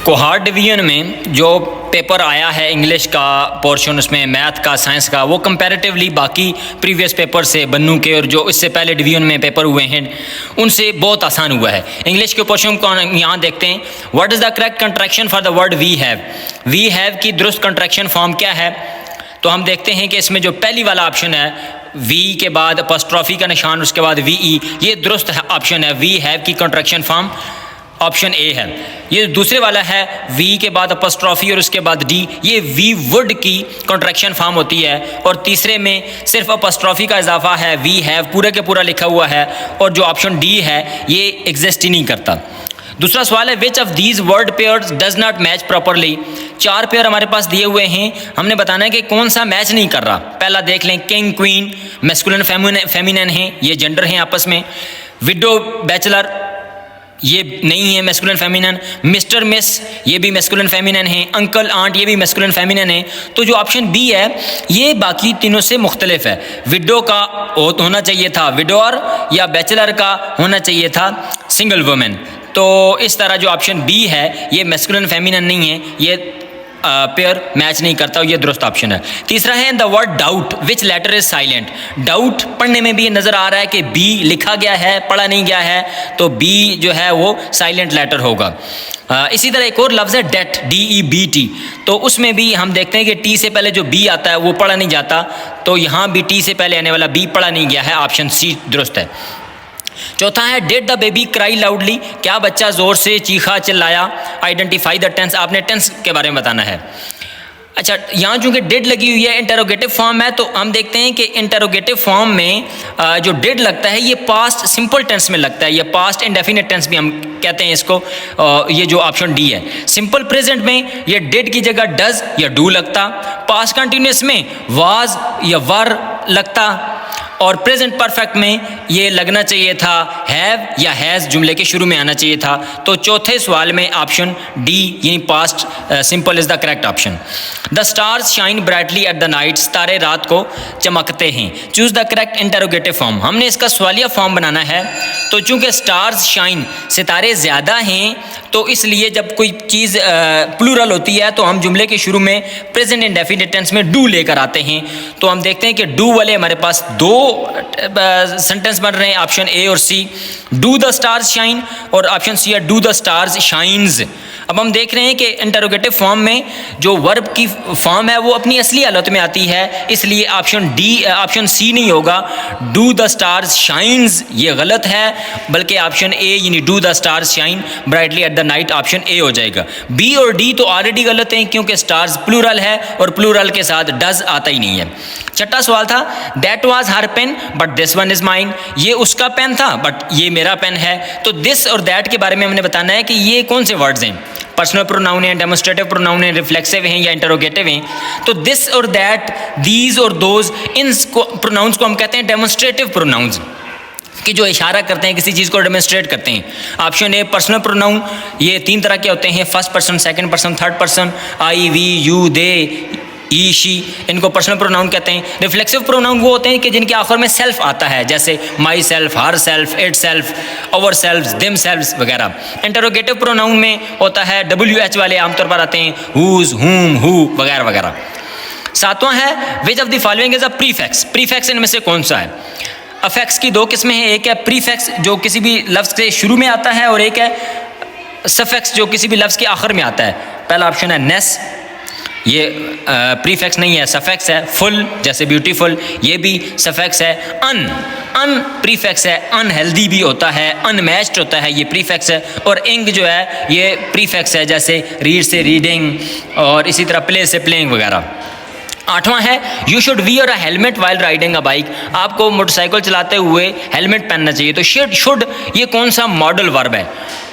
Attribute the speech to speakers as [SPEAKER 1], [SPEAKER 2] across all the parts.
[SPEAKER 1] Cohort division में जो paper आया है इंग्लिश का पोर्शन, उसमें मैथ का, साइंस का, वो कंपैरेटिवली बाकी प्रीवियस पेपर से, बन्नू के और जो इससे पहले डिवीजन में पेपर हुए हैं उनसे बहुत आसान हुआ है। इंग्लिश के पोर्शन को यहाँ देखते हैं। What is the correct contraction for the word we have? We have की दुरुस्त कंट्रैक्शन फॉर्म क्या है? तो हम देखते हैं कि इसमें जो पहली वाला ऑप्शन है, वी के बाद अपॉस्ट्रोफी का निशान, उसके बाद वी ई, ये दुरुस्त ऑप्शन है। वी हैव की कंट्रैक्शन फॉर्म ऑप्शन ए है। ये दूसरे वाला है वी के बाद अपॉस्ट्रोफी और उसके बाद डी, ये वी वुड की कॉन्ट्रैक्शन फॉर्म होती है। और तीसरे में सिर्फ अपॉस्ट्रोफी का इजाफा है, वी हैव पूरे के पूरा लिखा हुआ है। और जो ऑप्शन डी है ये एग्जिस्ट ही नहीं करता। दूसरा सवाल है which of these word pairs does not match properly? 4 pair हमारे पास दिए हुए हैं, हमने बताना है कि कौन सा मैच नहीं कर रहा। पहला देख लें, किंग क्वीन मैस्कुलिन फेमिनिन है, ये जेंडर हैं आपस में। विडो बैचलर ये नहीं है मैस्कुलिन फेमिनिन। मिस्टर मिस ये भी मैस्कुलिन फेमिनिन है। अंकल आंट ये भी मैस्कुलिन फेमिनिन है। तो जो ऑप्शन बी है ये बाकी तीनों से मुख्तलिफ है। विडो का होना चाहिए था विडोर, या बैचलर का होना चाहिए था सिंगल वुमेन। तो इस तरह जो ऑप्शन बी है ये मैस्कुलिन फेमिनिन नहीं है, ये पेयर मैच नहीं करता, ये दुरुस्त ऑप्शन है। तीसरा है the word doubt which letter is silent? Doubt पढ़ने में भी ये नज़र आ रहा है कि बी लिखा गया है, पढ़ा नहीं गया है, तो बी जो है वो साइलेंट लेटर होगा। इसी तरह एक और लफ्ज़ है डेट, DEBT, तो उसमें भी हम देखते हैं कि टी से पहले जो बी आता है वो पढ़ा नहीं जाता, तो यहाँ भी टी से पहले आने वाला बी पढ़ा नहीं गया है, ऑप्शन सी दुरुस्त है। चौथा है did the baby cry loudly? क्या बच्चा ज़ोर से चीखा चिल्लाया? आइडेंटिफाई द टेंस, आपने टेंस के बारे में बताना है। अच्छा, यहाँ चूँकि डिड लगी हुई है, इंटरोगेटिव फॉर्म है, तो हम देखते हैं कि इंटरोगेटिव फॉर्म में जो डिड लगता है ये पास्ट सिंपल टेंस में लगता है, ये पास्ट इंडेफिनिट टेंस भी हम कहते हैं इसको। ये जो ऑप्शन डी है। सिंपल प्रेजेंट में ये डिड की जगह डज या डू लगता। पास्ट कंटिन्यूस में वाज या वर लगता। और प्रेजेंट परफेक्ट में ये लगना चाहिए था हैव या हैज़, जुमले के शुरू में आना चाहिए था। तो चौथे सवाल में ऑप्शन डी यानी past simple is the correct option. The stars shine brightly at the night, सितारे रात को चमकते हैं। Choose the correct interrogative form, हमने इसका सवालिया फॉर्म बनाना है। तो चूँकि स्टार्स शाइन सितारे ज़्यादा हैं, तो इसलिए जब कोई चीज़ प्लूरल होती है तो हम जुमले के शुरू में प्रेजेंट इंडेफिनिट टेंस में डू लेकर आते हैं। तो हम देखते हैं कि डू वाले हमारे पास 2 सेंटेंस बन रहे हैं, ऑप्शन ए और सी। डू द स्टार्स शाइन और ऑप्शन सी है डू द स्टार्स शाइन्स। अब हम देख रहे हैं कि इंटरोगेटिव फॉर्म में जो वर्ब की फॉर्म है वो अपनी असली हालत में आती है, इसलिए ऑप्शन सी नहीं होगा। डू द स्टार्स शाइन्स ये गलत है, बल्कि ऑप्शन ए यानी do the stars shine brightly at the night, option A हो जाएगा। बी और डी तो ऑलरेडी गलत हैं क्योंकि स्टार्स प्लूरल है और प्लूरल के साथ डज आता ही नहीं है। छठा सवाल था that was her pen but this one is mine, ये उसका पेन था बट ये मेरा पेन है। तो दिस और दैट के बारे में हमने बताना है कि ये कौन से वर्ड्स हैं, पर्सनल प्रोनाउन है, डेमोस्ट्रेटिव प्रोनाउन है, रिफ्लेक्सिव हैं या इंटरोगेटिव हैं। तो दिस और दैट, दीज और दोज, इन प्रोनाउंस को हम कहते हैं डेमोस्ट्रेटिव प्रोनाउंस, कि जो इशारा करते हैं किसी चीज़ को डेमोस्ट्रेट करते हैं। ऑप्शन ए पर्सनल प्रोनाउन, ये 3 तरह के होते हैं, first person, second person, third person. I, we, you, they, he, she, इनको पर्सनल प्रोनाउन कहते हैं। रिफ्लेक्सिव प्रोनाउन वो होते हैं कि जिनके आखिर में सेल्फ आता है, जैसे my self, her self, it self, our self, them self वगैरह। इंटरोगेटिव प्रोनाउन में होता है WH वाले आमतौर पर आते हैं, हुज, हुम, हु वगैरह वगैरह। सातवां है which of the following is a prefix? Prefix इनमें से कौन सा है? अफेक्स की 2 किस्में हैं, एक है प्रीफिक्स जो किसी भी लफ्ज़ के शुरू में आता है और एक है सफिक्स जो किसी भी लफ्ज़ के आखिर में आता है। पहला ऑप्शन है नेस, ये प्रीफिक्स नहीं है, सफिक्स है। फुल जैसे ब्यूटीफुल, ये भी सफिक्स है। अन प्रीफिक्स है, अनहेल्दी भी होता है, अनमैच्ड होता है, ये प्रीफिक्स है। और इंग जो है ये प्रीफिक्स है, जैसे रीड से रीडिंग और इसी तरह प्ले से प्लेइंग वगैरह। आठवां है you should wear a helmet while riding a bike, आपको मोटरसाइकिल चलाते हुए हेलमेट पहनना चाहिए। तो शुड ये कौन सा मॉडल वर्ब है?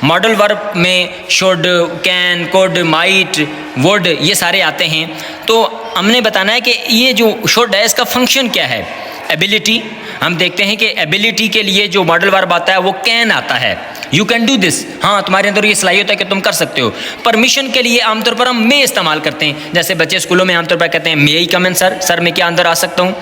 [SPEAKER 1] मॉडल वर्ब में should, can, could, might, would ये सारे आते हैं। तो हमने बताना है कि ये जो शुड है इसका फंक्शन क्या है। एबिलिटी, हम देखते हैं कि एबिलिटी के लिए जो मॉडल वर्ब आता है वो कैन आता है, यू कैन डू दिस, हाँ तुम्हारे अंदर ये सलाहियत है कि तुम कर सकते हो। परमिशन के लिए आमतौर पर हम मे इस्तेमाल करते हैं, जैसे बच्चे स्कूलों में आमतौर पर कहते हैं मे ही कम इन सर, सर मैं क्या अंदर आ सकता हूँ।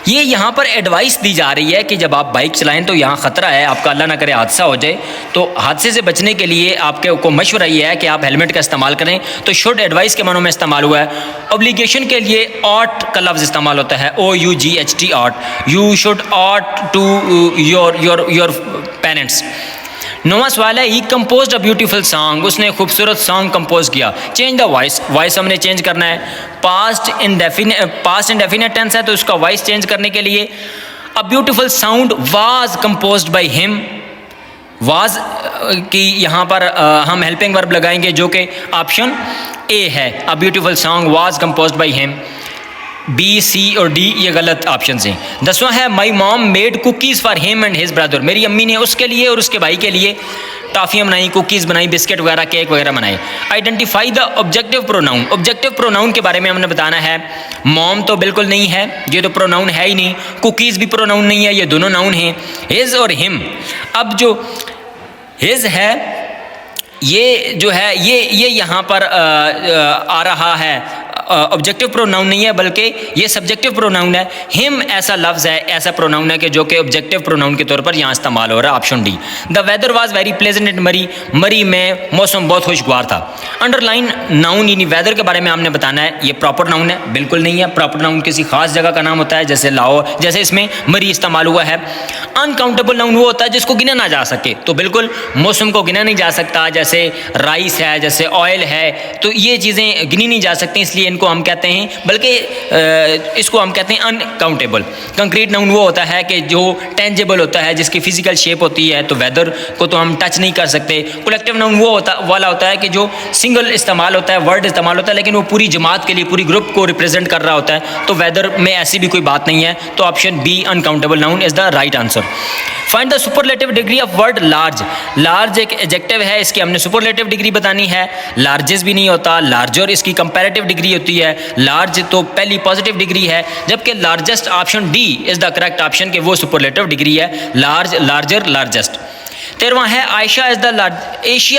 [SPEAKER 1] ये यहाँ पर एडवाइस दी जा रही है कि जब आप बाइक चलाएं तो यहाँ ख़तरा है, आपका अल्लाह ना करे हादसा हो जाए, तो हादसे से बचने के लिए आपके को मशवरा ये है कि आप हेलमेट का इस्तेमाल करें। तो शुड एडवाइस के मानों में इस्तेमाल हुआ है। ऑब्लिगेशन के लिए ऑट का लफ्ज़ इस्तेमाल होता है, OUGHT ought, you should ought to your parents. नौवां सवाल है, he compose a beautiful song, उसने खूबसूरत सॉन्ग कंपोज किया। चेंज द वॉइस, वॉइस हमने चेंज करना है। पास्ट इंडेफिनिट टेंस है तो उसका वॉइस चेंज करने के लिए a beautiful sound was composed by him, was की यहाँ पर हम हेल्पिंग वर्ब लगाएंगे जो कि ऑप्शन ए है, a beautiful song was composed by him. B, C और डी ये गलत ऑप्शन हैं। 10वां है, my mom made cookies for him and his brother, मेरी अम्मी ने उसके लिए और उसके भाई के लिए टॉफ़ियाँ बनाई, कुकीज़ बनाई, बिस्किट वगैरह, केक वगैरह बनाए। Identify the objective pronoun, objective pronoun के बारे में हमने बताना है। मॉम तो बिल्कुल नहीं है, ये तो प्रोनाउन है ही नहीं। कुकीज़ भी प्रोनाउन नहीं है, ये दोनों नाउन हैं। हिज और हिम, अब जो हिज है ये जो है ये यहाँ पर आ रहा है, ऑब्जेक्टिव प्रोनाउन नहीं है बल्कि ये सब्जेक्टिव प्रोनाउन है। हिम ऐसा लफ्ज़ है, ऐसा प्रोनाउन है कि जो कि ऑब्जेक्टिव प्रोनाउन के तौर पर यहाँ इस्तेमाल हो रहा है, option D. The weather was very pleasant in Murree, Murree में मौसम बहुत खुशगवार था। अंडरलाइन नाउन यानी वेदर के बारे में हमने बताना है, ये प्रॉपर नाउन है, बिल्कुल नहीं है। प्रॉपर नाउन किसी खास जगह का नाम होता है, जैसे लाहौर, जैसे इसमें मरी इस्तेमाल हुआ है। अनकाउंटेबल नाउन वो होता है जिसको गिना ना जा सके, तो बिल्कुल मौसम को गिना नहीं जा सकता, जैसे राइस है, जैसे ऑयल है, तो ये चीज़ें गिनी नहीं जा सकती, इसलिए इनको हम कहते हैं, बल्कि इसको हम कहते हैं अनकाउंटेबल। कंक्रीट नाउन वो होता है कि जो टेंजेबल होता है, जिसकी फिजिकल शेप होती है, तो वेदर को तो हम टच नहीं कर सकते। कलेक्टिव नाउन वो वाला होता है कि जो सिंगल इस्तेमाल होता है, वर्ड इस्तेमाल होता है, लेकिन वो पूरी जमात के लिए, पूरी ग्रुप को रिप्रेजेंट कर रहा होता है, तो वेदर में ऐसी भी कोई बात नहीं है। तो option B uncountable noun is the right answer. Find the superlative degree of word large, large एक एडजेक्टिव है, इसकी हमने सुपरलेटिव डिग्री बतानी है। लार्जेस्ट भी नहीं होता, लार्जर इसकी कंपैरेटिव डिग्री होती है। लार्ज तो पहली पॉजिटिव डिग्री है, जबकि largest option D is the correct option कि वो सुपरलेटिव डिग्री है, लार्ज, लार्जर, लार्जेस्ट। 13वां है, Asia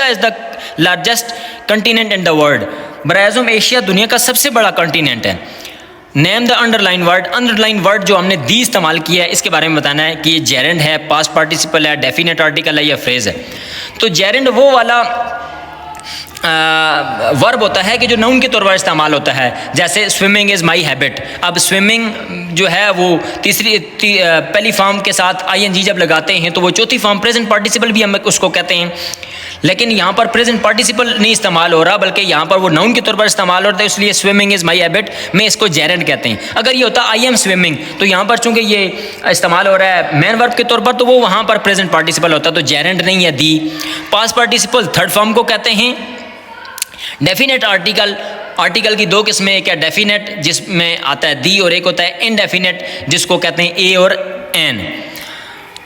[SPEAKER 1] is the largest continent in the world, बराज़म एशिया दुनिया का सबसे बड़ा कंटिनेंट है। Name the underline word, underline word जो हमने दी इस्तेमाल किया है इसके बारे में बताना है कि ये जेरेंड है, पास्ट पार्टिसिपल है, डेफिनेट आर्टिकल है या फ्रेज है। तो जेरेंड वो वाला वर्ब होता है कि जो नाउन के तौर पर इस्तेमाल होता है, जैसे स्विमिंग इज़ माई हैबिट। अब स्विमिंग जो है वो पहली फॉर्म के साथ ING जब लगाते हैं तो वो चौथी फॉर्म प्रेजेंट पार्टिसिपल भी हम उसको कहते हैं, लेकिन यहाँ पर प्रेजेंट पार्टिसिपल नहीं इस्तेमाल हो रहा, बल्कि यहाँ पर वो नाउन के तौर पर इस्तेमाल होता है, इसलिए स्विमिंग इज़ माई हैबिट में इसको जेरेंड कहते हैं। अगर ये होता आई एम स्विमिंग, तो यहाँ पर चूँकि ये इस्तेमाल हो रहा है मेन वर्ब के तौर पर, तो वो वहाँ पर प्रेजेंट पार्टिसिपल होता, तो जेरेंड नहीं है दी। पास्ट पार्टिसिपल थर्ड फॉर्म को कहते हैं। डेफिनेट आर्टिकल, आर्टिकल की दो किस्में, एक है डेफिनेट जिसमें आता है दी, और एक होता है इनडेफिनेट जिसको कहते हैं ए और एन।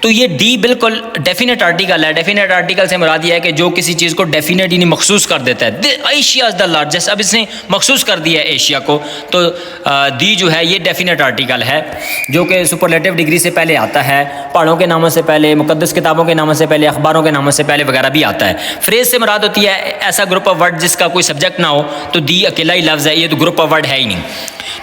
[SPEAKER 1] तो ये डी बिल्कुल डेफिनेट आर्टिकल है। डेफिनेट आर्टिकल से मुराद ये है कि जो किसी चीज़ को डेफिनेट यानी मखसूस कर देता है। एशिया इज़ द लार्जेस्ट, अब इसने मखसूस कर दिया है एशिया को, तो दी जो है ये डेफिनेट आर्टिकल है जो कि सुपरलेटिव डिग्री से पहले आता है, पहाड़ों के नामों से पहले, मुकद्दस किताबों के नामों से पहले, अखबारों के नामों से पहले वगैरह भी आता है। फ्रेज से मुराद होती है ऐसा ग्रुप ऑफ वर्ड जिसका कोई सब्जेक्ट ना हो, तो दी अकेला ही लफ्ज़ है, ये तो ग्रुप ऑफ वर्ड है ही नहीं।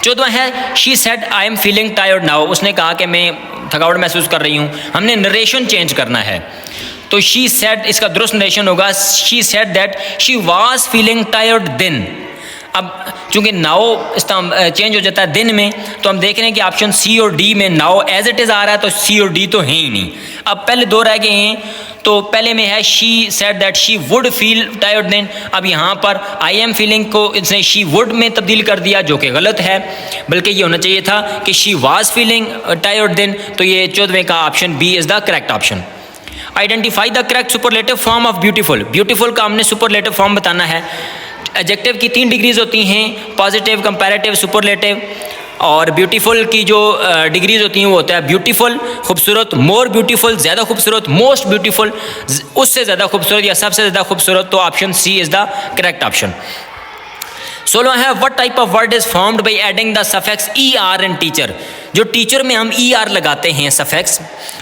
[SPEAKER 1] 14वां है, she said I am feeling tired now, उसने कहा कि मैं थकावट महसूस कर रही हूँ। हमने नरेशन चेंज करना है, तो शी सेड इसका दुरुस्त नरेशन होगा, she said that she was feeling tired then. अब चूंकि नाउ चेंज हो जाता है दिन में, तो हम देख रहे हैं कि ऑप्शन सी और डी में नाउ एज इट इज़ आ रहा है, तो सी और डी तो है ही नहीं। अब पहले दो रह गए हैं, तो पहले में है she said that she would feel tired then. अब यहाँ पर आई एम फीलिंग को इसने शी वुड में तब्दील कर दिया, जो कि गलत है, बल्कि ये होना चाहिए था कि she was feeling tired then. तो ये 14वें का option B is the correct option. Identify the correct superlative form of beautiful, beautiful का हमने सुपरलेटिव फॉर्म बताना है। एडजेक्टिव की 3 डिग्रीज होती हैं, पॉजिटिव, कंपैरेटिव, सुपरलेटिव। और ब्यूटीफुल की जो डिग्रीज होती हैं वो होता है ब्यूटीफुल, खूबसूरत, मोर ब्यूटीफुल, ज़्यादा खूबसूरत, मोस्ट ब्यूटीफुल, उससे ज़्यादा खूबसूरत या सबसे ज़्यादा खूबसूरत। तो option C is the correct option. 16वां है, what type of word is formed by adding the suffix ER in teacher. जो टीचर में हम ER लगाते हैं सफिक्स,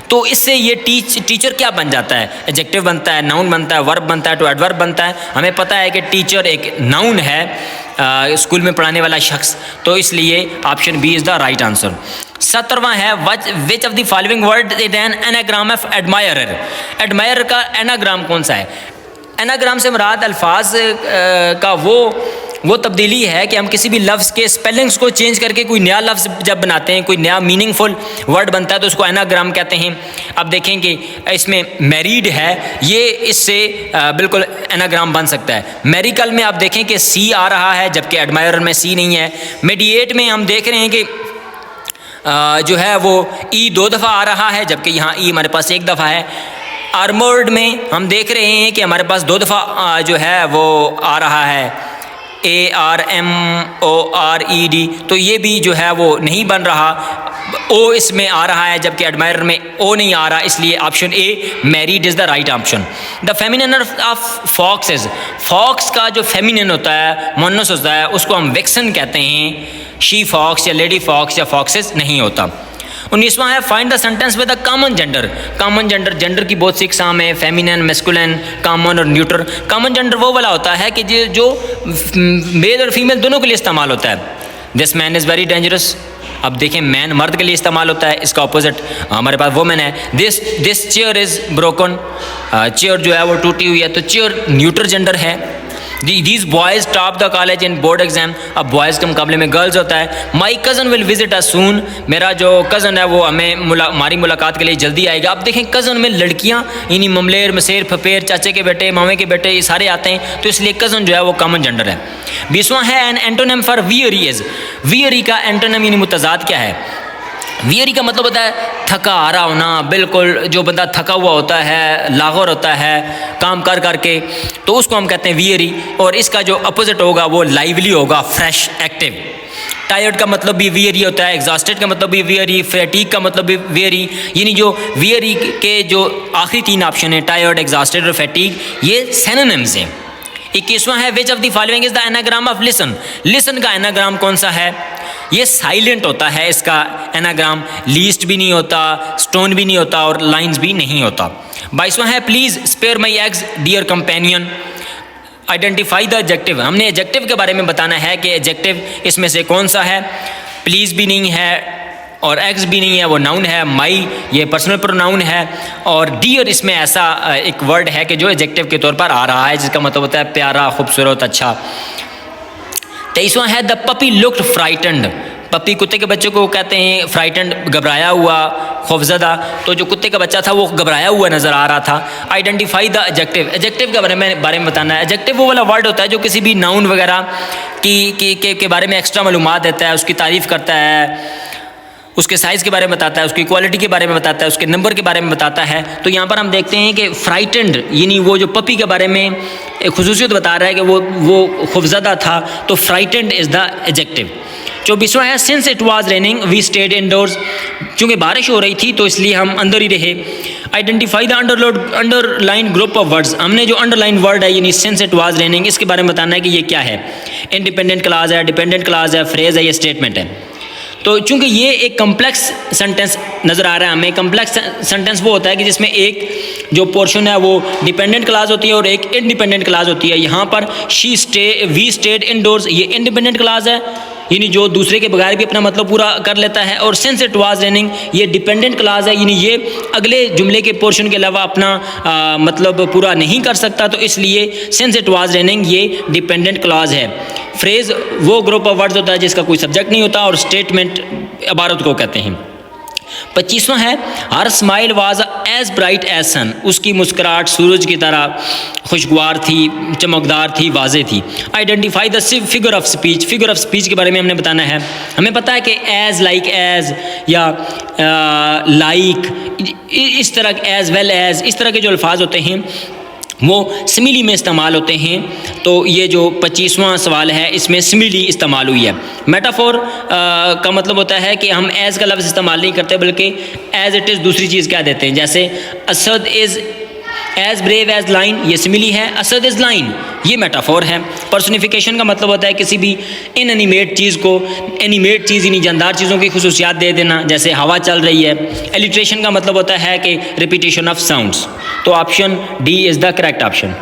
[SPEAKER 1] तो इससे ये टीचर क्या बन जाता है, एडजेक्टिव बनता है, नाउन बनता है, वर्ब बनता है, टू एडवर्ब बनता है। हमें पता है कि टीचर एक नाउन है, स्कूल में पढ़ाने वाला शख्स, तो इसलिए option B is the right answer. 17वां है which of the following word is an anagram of admirer. Admirer का एनाग्राम कौन सा है? एनाग्राम से मुराद अल्फाज का वो तब्दीली है कि हम किसी भी लफ्ज़ के स्पेलिंग्स को चेंज करके कोई नया लफ्ज़ जब बनाते हैं, कोई नया मीनिंगफुल वर्ड बनता है तो उसको एनाग्राम कहते हैं। अब देखें कि इसमें मैरिड है, ये इससे बिल्कुल एनाग्राम बन सकता है। मेरिकल में आप देखें कि सी आ रहा है जबकि एडमायरर में सी नहीं है। मेडिएट में हम देख रहे हैं कि जो है वो ई 2 दफ़ा आ रहा है जबकि यहाँ ई हमारे पास 1 दफ़ा है। आर्मर्ड में हम देख रहे हैं कि हमारे पास 2 दफ़ा जो है वो आ रहा है ARMORED, तो ये भी जो है वो नहीं बन रहा। ओ इसमें आ रहा है जबकि एडमायरर में ओ नहीं आ रहा, इसलिए option A married is the right option. The feminine of fox is, fox का जो फेमिनिन होता है, मोनस होता है, उसको हम विक्सन कहते हैं। शी फॉक्स या लेडी फॉक्स या फॉक्सेस नहीं होता। 19वां है find the sentence with the common gender. Common gender की बहुत सी इकसाम है, फेमिनिन, मैस्कुलिन, कॉमन और न्यूट्रल। कॉमन जेंडर वो वाला होता है कि जो मेल और फीमेल दोनों के लिए इस्तेमाल होता है। This man is very dangerous, अब देखें मैन मर्द के लिए इस्तेमाल होता है, इसका अपोजिट हमारे पास वुमेन है। This chair is broken, chair जो है वो टूटी हुई है, तो चेयर न्यूट्रल जेंडर है। These boys top the college in board exam, अब बॉयज़ के मुकाबले में गर्ल्स होता है। My cousin will visit us soon, मेरा जो कज़न है वो हमारी मुलाकात के लिए जल्दी आएगा। अब देखें कज़न में लड़कियाँ यानी ममलेर, मसेर, फपेर, चाचे के बेटे, मामे के बेटे, ये सारे आते हैं, तो इसलिए कज़न जो है वो कॉमन जेंडर है। 20वां है an antonym for weary is. Weary का एंटोनिम यानी मुतज़ाद क्या है? वियरी का मतलब होता है थका हारा होना, बिल्कुल जो बंदा थका हुआ होता है, लाग़र होता है काम कर करके, तो उसको हम कहते हैं वियरी। और इसका जो अपोजिट होगा वो लाइवली होगा, फ्रेश, एक्टिव। टायर्ड का मतलब भी वियरी होता है, एग्जॉस्टेड का मतलब भी वियरी, फैटीग का मतलब भी वियरी। यानी जो वियरी के जो आखिरी 3 ऑप्शन है, टायर्ड, एग्जॉस्टेड और फैटीग, ये सिनोनिम्स हैं। 21वां है which of the following is the anagram of listen. Listen का एनाग्राम कौन सा है? ये साइलेंट होता है, इसका एनाग्राम लीस्ट भी नहीं होता, स्टोन भी नहीं होता और लाइंस भी नहीं होता। 22वां है please spare my eggs dear companion. Identify the adjective, हमने एडजेक्टिव के बारे में बताना है कि एडजेक्टिव इसमें से कौन सा है। प्लीज़ भी नहीं है और एग्स भी नहीं है, वो नाउन है। माई ये पर्सनल प्रोनाउन है और डियर इसमें ऐसा एक वर्ड है कि जो एडजेक्टिव के तौर पर आ रहा है, जिसका मतलब होता है प्यारा, खूबसूरत, अच्छा। 23वां है the puppy looked frightened. Puppy कुत्ते के बच्चे को कहते हैं फ्राइटेंड, घबराया हुआ, खौफजदा। तो जो कुत्ते का बच्चा था वो घबराया हुआ नज़र आ रहा था। आइडेंटिफाई द एडजेक्टिव, एडजेक्टिव के बारे में बताना है। एडजेक्टिव वो वाला वर्ड होता है जो किसी भी नाउन वगैरह के बारे में एक्स्ट्रा मालूमात देता है, उसकी तारीफ़ करता है, उसके साइज़ के बारे में बताता है, उसकी क्वालिटी के बारे में बताता है, उसके नंबर के बारे में बताता है। तो यहाँ पर हम देखते हैं कि फ्राइटेंड यानी वो जो पपी के बारे में एक खुसूसियत बता रहा है कि वो खौफज़दा था, तो फ्राइटेंड इज़ द एडजेक्टिव। 24वां है since it was raining we stayed indoors. चूँकि बारिश हो रही थी तो इसलिए हम अंदर ही रहे। Identify the underline group of words. हमने जो अंडरलाइन वर्ड है यानी सिंस इट वाज रेनिंग, इसके बारे में बताना है कि ये क्या है। इंडिपेंडेंट क्लास है, डिपेंडेंट क्लास है, फ्रेज़ है, ये स्टेटमेंट है। तो चूंकि ये एक कम्प्लेक्स सेंटेंस नज़र आ रहा है हमें, कम्प्लेक्स सेंटेंस वो होता है कि जिसमें एक जो पोर्शन है वो डिपेंडेंट क्लास होती है और एक इंडिपेंडेंट क्लास होती है। यहाँ पर वी स्टेड इनडोर्स, ये इंडिपेंडेंट क्लास है यानी जो दूसरे के बगैर भी अपना मतलब पूरा कर लेता है, और सिंस इट वाज रेनिंग ये डिपेंडेंट क्लास है यानी ये अगले जुमले के पोर्शन के अलावा अपना मतलब पूरा नहीं कर सकता, तो इसलिए सिंस इट वाज रेनिंग ये डिपेंडेंट क्लास है। फ्रेज़ वो ग्रुप ऑफ वर्ड्स होता है जिसका कोई सब्जेक्ट नहीं होता और स्टेटमेंट इबारत को कहते हैं। 25वां है her smile was as bright as sun. उसकी मुस्कुराहट सूरज की तरह खुशगवार थी, चमकदार थी, वाज़े थी। Identify the figure of speech. Figure of speech के बारे में हमने बताना है। हमें पता है कि एज, लाइक एज या लाइक, इस तरह एज वेल एज, इस तरह के जो अल्फाज होते हैं वो सिमिली में इस्तेमाल होते हैं। तो ये जो 25वां सवाल है इसमें सिमिली इस्तेमाल हुई है। मेटाफोर का मतलब होता है कि हम एज़ का लफ्ज़ इस्तेमाल नहीं करते बल्कि एज़ इट इज़ दूसरी चीज़ क्या देते हैं। जैसे Asad is as brave as lion ये सिमिली है, असद इज लाइन ये मेटाफोर है। पर्सनिफिकेशन का मतलब होता है किसी भी इनएनिमेट चीज़ को एनिमेट चीज़ यानी जानदार चीज़ों की खुसूसियात दे देना, जैसे हवा चल रही है। एलिट्रेशन का मतलब होता है कि रिपीटेशन ऑफ साउंड्स। तो option D is the correct option.